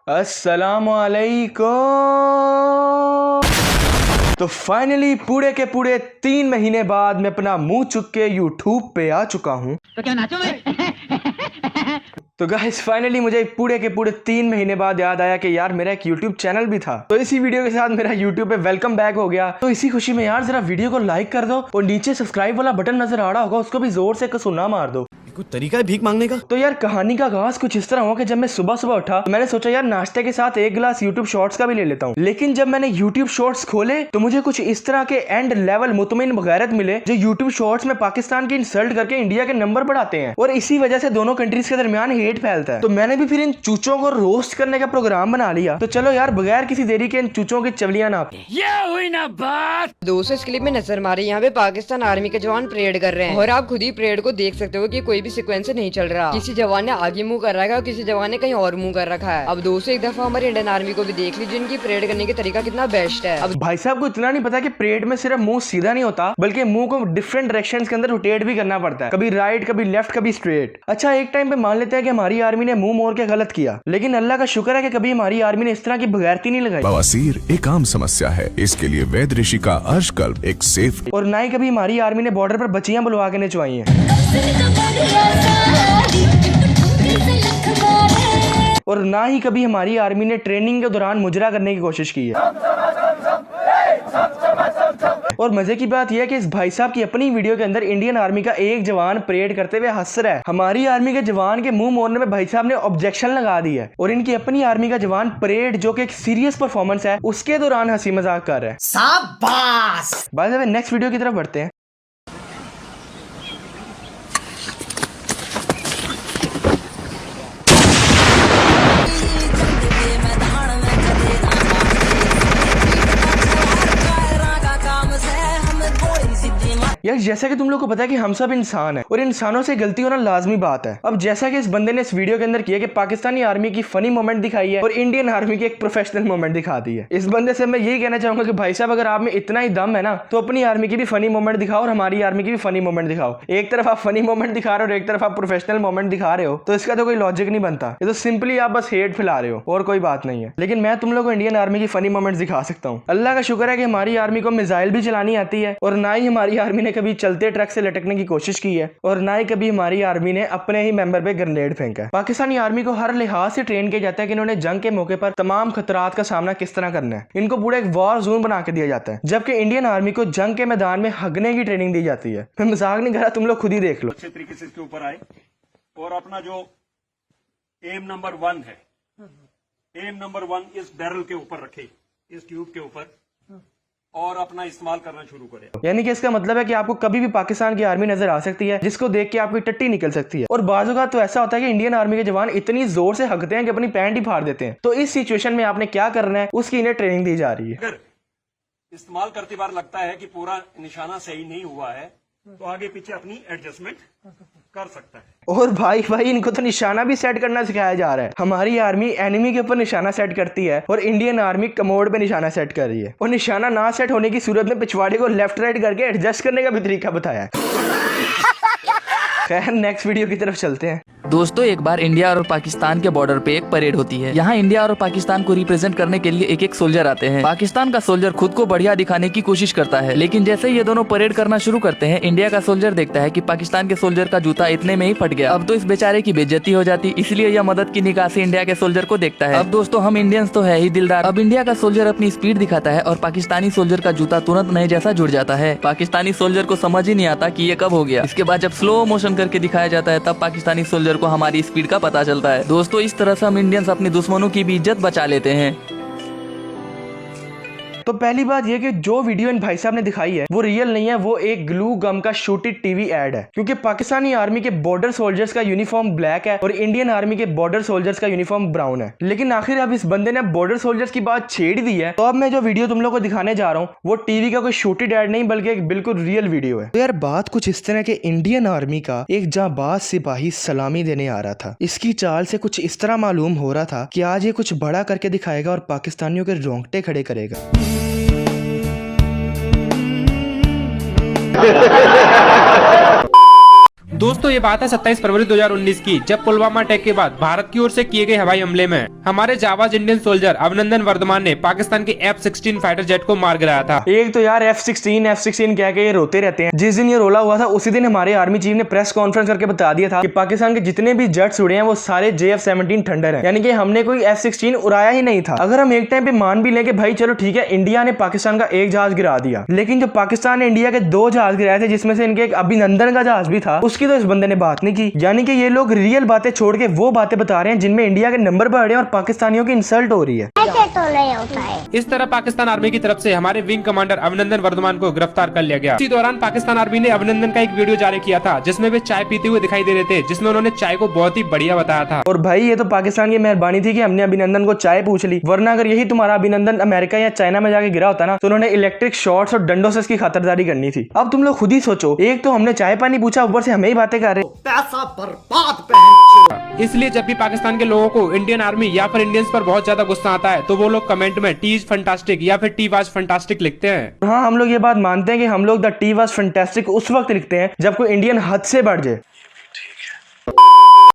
अस्सलामुअलैकुम। तो फाइनली पूरे के पूरे 3 महीने बाद मैं अपना मुंह चुक के यूट्यूब पे आ चुका हूँ। तो क्या नाचो मैं? तो गाइस फाइनली मुझे पूरे के पूरे 3 महीने बाद याद आया कि यार मेरा एक यूट्यूब चैनल भी था। तो इसी वीडियो के साथ मेरा यूट्यूब पे वेलकम बैक हो गया। तो इसी खुशी में यार जरा वीडियो को लाइक कर दो और नीचे सब्सक्राइब वाला बटन नजर आ रहा होगा, उसको भी जोर से सुना मार दो। कोई तरीका है भीख मांगने का? तो यार कहानी का आगाज कुछ इस तरह हुआ कि जब मैं सुबह सुबह उठा तो मैंने सोचा यार नाश्ते के साथ एक गिलास यूट्यूब शॉर्ट्स का भी ले लेता हूँ। लेकिन जब मैंने यूट्यूब शॉर्ट्स खोले तो मुझे कुछ इस तरह के एंड लेवल मुतमिन बगैरत मिले जो यूट्यूब शॉर्ट्स में पाकिस्तान की इंसल्ट करके इंडिया के नंबर बढ़ाते हैं और इसी वजह से दोनों कंट्रीज के दरमियान हेट फैलता है। तो मैंने भी फिर इन चूचों को रोस्ट करने का प्रोग्राम बना लिया। तो चलो यार बगैर किसी देरी के इन चूचों की चवलियां नापते। ये हुई ना बात। दोस्तों इस क्लिप में नजर मारे यहाँ पे पाकिस्तान आर्मी के जवान परेड कर रहे हैं और आप खुद ही परेड को देख सकते हो कि कोई भी सीक्वेंस नहीं चल रहा। किसी जवान ने आगे मुंह कर रखा है और किसी जवान ने कहीं और मुंह कर रखा है। अब दोस्तों एक दफा हमारे इंडियन आर्मी को भी देख लीजिए इनकी परेड करने का तरीका कितना बेस्ट है। अब भाई साहब को इतना नहीं पता कि परेड में सिर्फ मुंह सीधा नहीं होता बल्कि मुंह को डिफरेंट डायरेक्शंस के अंदर रोटेट भी करना पड़ता है, कभी राइट कभी लेफ्ट कभी स्ट्रेट। अच्छा एक टाइम पे मान लेते हैं कि हमारी आर्मी ने मुंह मोड़ के गलत किया, लेकिन अल्लाह का शुक्र है कि कभी हमारी आर्मी ने इस तरह की बगैरती नहीं लगाई। बवासीर एक आम समस्या है, इसके लिए वैद्य ऋषि का अर्शकल्प एक सेफ और ना ही कभी हमारी आर्मी ने बॉर्डर पर बच्चियां बुलवा के नचवाई हैं। और ना ही कभी हमारी आर्मी ने ट्रेनिंग के दौरान मुजरा करने की कोशिश की है। और मजे की बात यह है कि इस भाई साहब की अपनी वीडियो के अंदर इंडियन आर्मी का एक जवान परेड करते हुए हंस रहा है। हमारी आर्मी के जवान के मुंह मोड़ने में भाई साहब ने ऑब्जेक्शन लगा दी है और इनकी अपनी आर्मी का जवान परेड जो कि एक सीरियस परफॉर्मेंस है उसके दौरान हंसी मजाक कर रहा है। शाबाश। By the way next video की तरफ बढ़ते हैं। यार जैसा कि तुम लोग को पता है कि हम सब इंसान हैं और इंसानों से गलती होना लाजमी बात है। अब जैसा कि इस बंदे ने इस वीडियो के अंदर किया कि पाकिस्तानी आर्मी की फनी मोमेंट दिखाई है और इंडियन आर्मी की एक प्रोफेशनल मोमेंट दिखा दी है। इस बंदे से मैं यही कहना चाहूंगा कि भाई साहब अगर आप में इतना ही दम है ना तो अपनी आर्मी की भी फनी मोमेंट दिखाओ और हमारी आर्मी की भी फनी मोमेंट दिखाओ। एक तरफ आप फनी मोमेंट दिखा रहे हो और एक तरफ आप प्रोफेशनल मोमेंट दिखा रहे हो तो इसका तो कोई लॉजिक नहीं बनता। ये तो सिंपली आप बस हेट फैला रहे हो और कोई बात नहीं है। लेकिन मैं तुम लोग को इंडियन आर्मी की फनी मोमेंट दिखा सकता हूँ। अल्लाह का शुक्र है कि हमारी आर्मी को मिसाइल भी चलानी आती है और ना ही हमारी आर्मी ने कभी चलते ट्रक से लटकने की कोशिश की है और ना ही कभी हमारी आर्मी ने अपने ही मेंबर पे ग्रेनेड फेंका है। पाकिस्तानी आर्मी को हर लिहाज से ट्रेन किया जाता है कि इन्होंने जंग के मौके पर तमाम खतरात का सामना किस तरह करना है। इनको पूरा एक वॉर जोन बना के दिया जाता है, जबकि इंडियन आर्मी को जंग के मैदान में हगने की ट्रेनिंग दी जाती है। मैं मजाक नहीं कर रहा, तुम लोग खुद ही देख लो। अच्छे तरीके से इसके ऊपर आए और अपना जो एम नंबर 1 है, एम नंबर 1 इस बैरल के ऊपर रखे, इस ट्यूब के ऊपर, और अपना इस्तेमाल करना शुरू करें। यानी कि इसका मतलब है कि आपको कभी भी पाकिस्तान की आर्मी नजर आ सकती है जिसको देख के आपकी टट्टी निकल सकती है। और बाजू का तो ऐसा होता है कि इंडियन आर्मी के जवान इतनी जोर से हकते हैं कि अपनी पैंट ही फाड़ देते हैं। तो इस सिचुएशन में आपने क्या करना है उसकी इन्हें ट्रेनिंग दी जा रही है। अगर इस्तेमाल करते बार लगता है कि पूरा निशाना सही नहीं हुआ है तो आगे पीछे अपनी एडजस्टमेंट कर सकता है। और भाई इनको तो निशाना भी सेट करना सिखाया जा रहा है। हमारी आर्मी एनिमी के ऊपर निशाना सेट करती है और इंडियन आर्मी कमोड पे निशाना सेट कर रही है। और निशाना ना सेट होने की सूरत में पिछवाड़े को लेफ्ट राइट करके एडजस्ट करने का भी तरीका बताया है। खैर नेक्स्ट वीडियो की तरफ चलते हैं। दोस्तों एक बार इंडिया और पाकिस्तान के बॉर्डर पे एक परेड होती है। यहाँ इंडिया और पाकिस्तान को रिप्रेजेंट करने के लिए एक एक सोल्जर आते हैं। पाकिस्तान का सोल्जर खुद को बढ़िया दिखाने की कोशिश करता है, लेकिन जैसे ही ये दोनों परेड करना शुरू करते हैं इंडिया का सोल्जर देखता है कि पाकिस्तान के सोल्जर का जूता इतने में ही फट गया। अब तो इस बेचारे की बेइज्जती हो जाती, इसलिए यह मदद की निगाह से इंडिया के सोल्जर को देखता है। अब दोस्तों हम इंडियंस तो है ही दिलदार। अब इंडिया का सोल्जर अपनी स्पीड दिखाता है और पाकिस्तानी सोल्जर का जूता तुरंत नए जैसा जुड़ जाता है। पाकिस्तानी सोल्जर को समझ ही नहीं आता कि ये कब हो गया। इसके बाद जब स्लो मोशन करके दिखाया जाता है तब पाकिस्तानी सोल्जर को हमारी स्पीड का पता चलता है। दोस्तों इस तरह से हम इंडियंस अपने दुश्मनों की भी इज्जत बचा लेते हैं। तो पहली बात यह कि जो वीडियो इन भाई साहब ने दिखाई है वो रियल नहीं है, वो एक ग्लू गम का शूटेड टीवी एड है। क्योंकि पाकिस्तानी आर्मी के बॉर्डर सोल्जर्स का यूनिफॉर्म ब्लैक है और इंडियन आर्मी के बॉर्डर सोल्जर्स का यूनिफॉर्म ब्राउन है। लेकिन आखिर अब इस बंदे ने बॉर्डर सोल्जर्स की बात छेड़ दी है, तो अब मैं जो वीडियो तुम लोग को दिखाने जा रहा हूँ वो टीवी का कोई शूटेड एड नहीं बल्कि एक बिल्कुल रियल वीडियो है। तो यार बात कुछ इस तरह के इंडियन आर्मी का एक जांबाज सिपाही सलामी देने आ रहा था। इसकी चाल से कुछ इस तरह मालूम हो रहा था कि आज ये कुछ बड़ा करके दिखाएगा और पाकिस्तानियों के रोंगटे खड़े करेगा। दोस्तों ये बात है 27 फरवरी 2019 की, जब पुलवामा अटैक के बाद भारत की ओर से किए गए हवाई हमले में हमारे जाबाज इंडियन सोल्जर अभिनंदन वर्धमान ने पाकिस्तान के F-16 फाइटर जेट को मार गिराया था। एक तो यार F-16 कह के ये रोते रहते हैं। जिस दिन ये रोला हुआ था उसी दिन हमारे आर्मी चीफ ने प्रेस कॉन्फ्रेंस करके बता दिया था कि पाकिस्तान के जितने भी जेट्स उड़े हैं वो सारे JF-17 थंडर हैं, यानी कि हमने कोई F-16 उड़ाया ही नहीं था। अगर हम एक टाइम पे मान भी लें कि भाई चलो ठीक है इंडिया ने पाकिस्तान का एक जहाज गिरा दिया, लेकिन जो पाकिस्तान ने इंडिया के 2 जहाज गिराए थे जिसमें से इनके एक अभिनंदन का जहाज भी था, उसकी तो इस बंदे ने बात नहीं की। यानी कि ये लोग रियल बातें छोड़ के वो बातें बता रहे हैं जिनमें इंडिया के नंबर बढ़े और पाकिस्तानियों की इंसल्ट हो रही है। ऐसे तो नहीं होता है। इस तरह पाकिस्तान आर्मी की तरफ से हमारे विंग कमांडर अभिनंदन वर्धमान को गिरफ्तार कर लिया गया। इसी दौरान पाकिस्तान आर्मी ने अभिनंदन का एक वीडियो जारी किया था जिसमें वे चाय पीते हुए दिखाई दे रहे थे, जिसमें उन्होंने चाय को बहुत ही बढ़िया बताया था। और भाई ये तो पाकिस्तान की मेहरबानी थी कि हमने अभिनंदन को चाय पूछ ली, वरना अगर यही तुम्हारा अभिनंदन अमेरिका या चाइना में जाके गिरा होता ना तो उन्होंने इलेक्ट्रिक शॉर्ट्स और डंडों से इसकी खातिरदारी करनी थी। अब तुम लोग खुद ही सोचो, एक तो हमने चाय पानी पूछा, ऊपर से हमें ही बातें कर रहे। पैसा बर्बाद इसलिए जब भी पाकिस्तान के लोगों को इंडियन आर्मी या फिर इंडियंस पर बहुत ज्यादा गुस्सा आता है तो वो लोग कमेंट में टी इज फंटास्टिक या फिर टी वाज फंटास्टिक लिखते हैं। हाँ, हम लोग ये बात मानते हैं कि हम लोग द टी वाज फैंटास्टिक उस वक्त लिखते हैं जब कोई इंडियन हद से बढ़ जाए।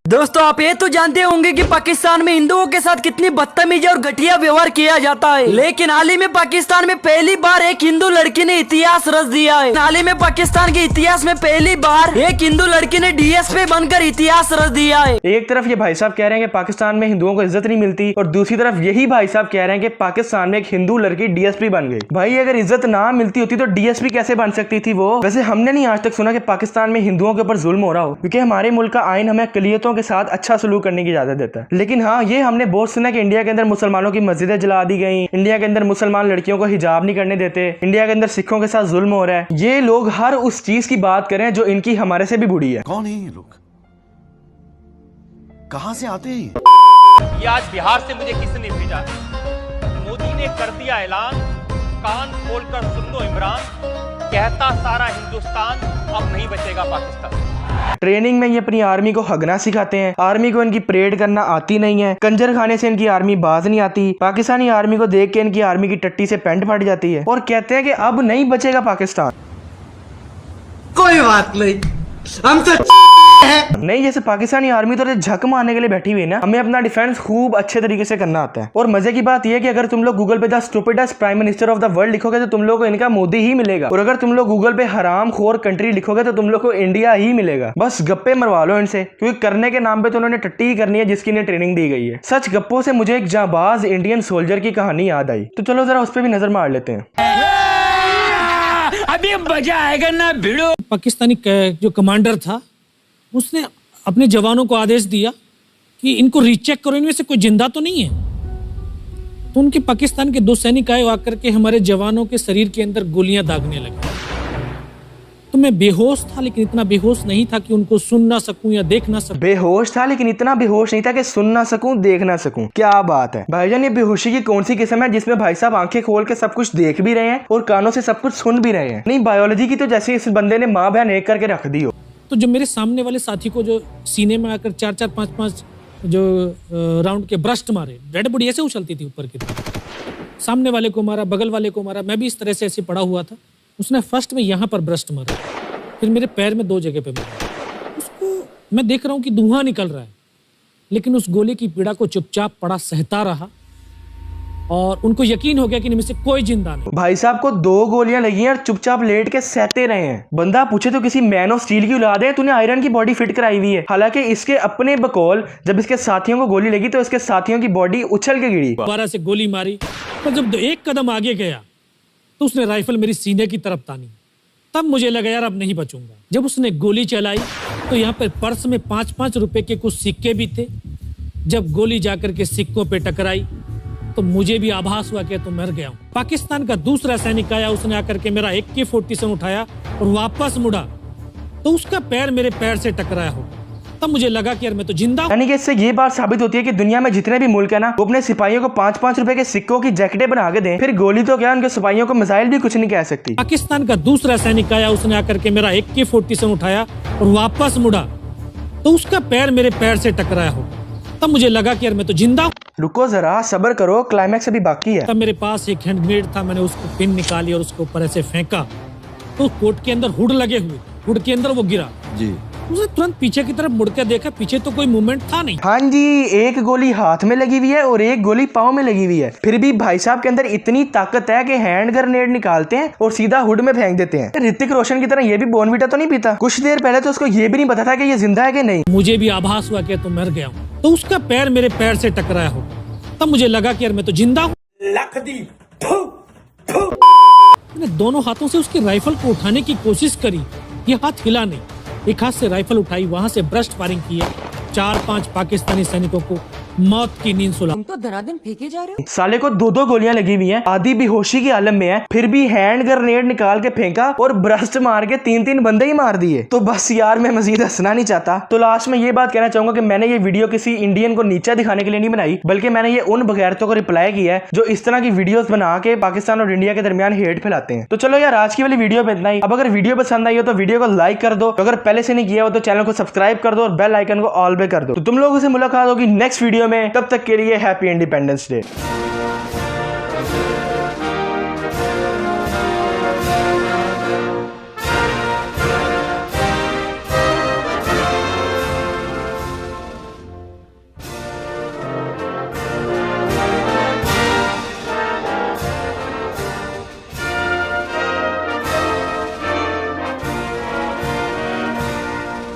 दोस्तों आप ये तो जानते होंगे कि पाकिस्तान में हिंदुओं के साथ कितनी बदतमीजी और घटिया व्यवहार किया जाता है, लेकिन हाल ही में पाकिस्तान में पहली बार एक हिंदू लड़की ने इतिहास रच दिया है। हाल ही में पाकिस्तान के इतिहास में पहली बार एक हिंदू लड़की ने डीएसपी बनकर इतिहास रच दिया है। एक तरफ ये भाई साहब कह रहे हैं कि पाकिस्तान में हिंदुओं को इज्जत नहीं मिलती और दूसरी तरफ यही भाई साहब कह रहे हैं कि पाकिस्तान में एक हिंदू लड़की डीएसपी बन गई। भाई अगर इज्जत ना मिलती होती तो डीएसपी कैसे बन सकती थी वो? वैसे हमने नहीं आज तक सुना कि पाकिस्तान में हिंदुओं के ऊपर जुल्म हो रहा हो, क्योंकि हमारे मुल्क का आइन हमें अकलियतों के साथ अच्छा सलूक करने की इजाजत देता है। लेकिन हाँ, ये हमने बहुत सुना कि इंडिया के अंदर मुसलमानों की मस्जिदें जला दी गई, इंडिया के अंदर मुसलमान लड़कियों को हिजाब नहीं करने देते, इंडिया के अंदर सिखों के साथ जुल्म हो रहा है। ये लोग हर उस चीज की बात करें जो इनकी हमारे से भी बुरी है। कौन है ये लोग? कहां से आते हैं? ये आज बिहार से मुझे किसने भेजा? मोदी ने कर दिया ऐलान, कान खोलकर सुन लो इमरान, कहता सारा हिंदुस्तान अब नहीं बचेगा पाकिस्तान। ट्रेनिंग में ये अपनी आर्मी को हगना सिखाते हैं, आर्मी को इनकी परेड करना आती नहीं है, कंजर खाने से इनकी आर्मी बाज नहीं आती, पाकिस्तानी आर्मी को देख के इनकी आर्मी की टट्टी से पैंट फट जाती है और कहते हैं कि अब नहीं बचेगा पाकिस्तान। कोई बात नहीं, हम तो नहीं, जैसे पाकिस्तानी आर्मी तो झक मारने के लिए बैठी हुई है ना, हमें अपना डिफेंस खूब अच्छे तरीके से करना आता है। और मजे की बात यह है कि अगर तुम लोग गूगल पे the stupidest prime minister of the world लिखोगे तो तुम लोग को इनका मोदी ही मिलेगा, और अगर तुम लोग गूगल पे हराम खोर कंट्री लिखोगे तो तुम लोग को इंडिया ही मिलेगा। बस गप्पे मरवा लो इनसे, क्योंकि करने के नाम पे तो उन्होंने टट्टी ही करनी है जिसकी इन्हें ट्रेनिंग दी गई है। सच गप्पों से मुझे एक जाबाज इंडियन सोल्जर की कहानी याद आई, तो चलो जरा उस पर भी नजर मार लेते हैं। अभी मजा आएगा ना भिड़ो। पाकिस्तानी जो कमांडर था उसने अपने जवानों को आदेश दिया कि इनको रीचेक करो, इनमें से कोई जिंदा तो नहीं है। तो उनके पाकिस्तान के 2 सैनिक आए, आकर के हमारे जवानों के शरीर के अंदर गोलियां दागने लगे। तो मैं बेहोश था, लेकिन इतना बेहोश नहीं था कि उनको सुन ना सकूं या देख ना सकूं। बेहोश था लेकिन इतना बेहोश नहीं था कि सुन ना सकूं, देख ना सकूं। क्या बात है भाईजान, ये बेहोशी की कौन सी किस्म है जिसमें भाई साहब आंखें खोल के सब कुछ देख भी रहे हैं और कानों से सब कुछ सुन भी रहे हैं? नहीं, बायोलॉजी की तो जैसे इस बंदे ने माँ बहन एक करके रख दी हो। तो जो मेरे सामने वाले साथी को जो सीने में आकर 4-4, 5-5 जो राउंड के ब्रस्ट मारे, डेड बॉडी ऐसे उछलती थी ऊपर की तरफ, सामने वाले को मारा, बगल वाले को मारा, मैं भी इस तरह से ऐसे पड़ा हुआ था। उसने फर्स्ट में यहाँ पर ब्रस्ट मारा, फिर मेरे पैर में 2 जगह पे मारा। उसको मैं देख रहा हूँ कि धुआं निकल रहा है, लेकिन उस गोली की पीड़ा को चुपचाप पड़ा सहता रहा और उनको यकीन हो गया कि इनमें से कोई जिंदा नहीं। भाई साहब को 2 गोलियां लगी हैं और चुपचाप लेट के सहते रहे हैं। बंदा पूछे तो किसी मैन ऑफ स्टील की औलाद है, तूने आयरन की बॉडी फिट कराई हुई है। हालांकि इसके अपने बकौल जब इसके साथियों को गोली लगी तो इसके साथियों की बॉडी उछल के गिरी। 12 से गोली मारी, पर जब 1 कदम आगे गया तो उसने राइफल मेरी सीने की तरफ तानी। तब मुझे लगा यार अब नहीं बचूंगा। जब उसने गोली चलाई तो यहाँ पे पर्स में 5-5 रुपए के कुछ सिक्के भी थे। जब गोली जाकर के सिक्कों पे टकराई तो मुझे भी आभास हुआ कि तो मर गया हूँ। पाकिस्तान का दूसरा सैनिक आया, उसने आकर के मेरा AK-47 उठाया और वापस मुड़ा तो उसका पैर मेरे पैर से टकराया हो। तब मुझे लगा कि यार मैं तो जिंदा हूं। यानी कि इससे ये बात साबित होती है कि दुनिया में जितने भी मुल्क है ना, वो अपने सिपाहियों को 5-5 रुपए के सिक्कों की जैकेटें बना के दें, फिर गोली तो क्या उनके सिपाहियों को मिसाइल भी कुछ नहीं कह सकती। पाकिस्तान का दूसरा सैनिक आया, उसने आकर के मेरा AK-47 उठाया और वापस मुड़ा तो उसका पैर मेरे पैर से टकराया हो। तब मुझे लगा कि यार मैं तो जिंदा हूं। रुको जरा, सब्र करो, क्लाइमैक्स अभी बाकी है। तब मेरे पास एक हैंड ग्रेनेड था, मैंने उसको पिन निकाली और उसके ऊपर ऐसे फेंका तो कोट के अंदर हुड लगे हुए, हुड के अंदर वो गिरा जी। उसने तुरंत पीछे की तरफ मुड़ के देखा, पीछे तो कोई मूवमेंट था नहीं। हाँ जी, एक गोली हाथ में लगी हुई है और एक गोली पाँव में लगी हुई है। फिर भी भाई साहब के अंदर इतनी ताकत है कि हैंड ग्रेनेड निकालते हैं और सीधा हुड में फेंक देते हैं। ऋतिक रोशन की तरह ये भी बॉर्नविटा तो नहीं पीता। कुछ देर पहले तो उसको ये भी नहीं पता था कि ये जिंदा है कि नहीं। मुझे भी आभास हुआ कि तो मर गया हूँ, तो उसका पैर मेरे पैर से टकराया हो, तब मुझे लगा कि यार मैं तो जिंदा हूँ। मैंने दोनों हाथों से उसकी राइफल को उठाने की कोशिश करी, ये हाथ हिला नहीं। एक हाथ से राइफल उठाई, वहां से ब्रस्ट फायरिंग की है। 4-5 पाकिस्तानी सैनिकों को मौत की नींद सुला। तुम तो धनाधन फेंके जा रहे हो। साले को 2-2 गोलियां लगी हुई हैं, आधी बेहोशी की आलम में है, फिर भी हैंड ग्रेनेड निकाल के फेंका और ब्रस्ट मार के 3-3 बंदे ही मार दिए। तो बस यार, मैं मजीद हंसना नहीं चाहता। तो लास्ट में ये बात कहना चाहूंगा कि मैंने ये वीडियो किसी इंडियन को नीचा दिखाने के लिए नहीं बनाई, बल्कि मैंने ये उन बगैरतों को रिप्लाई किया है जो इस तरह की वीडियोस बना के पाकिस्तान और इंडिया के दरमियान हेट फैलाते हैं। तो चलो यार, आज की वाली वीडियो में इतना ही। अब अगर वीडियो पसंद आई हो तो वीडियो को लाइक कर दो, अगर पहले से नहीं किया हो तो चैनल को सब्सक्राइब कर दो और बेल आइकन को ऑल पे कर दो। तो तुम लोगों से मुलाकात होगी नेक्स्ट वीडियो में, तब तक के लिए हैप्पी इंडिपेंडेंस डे।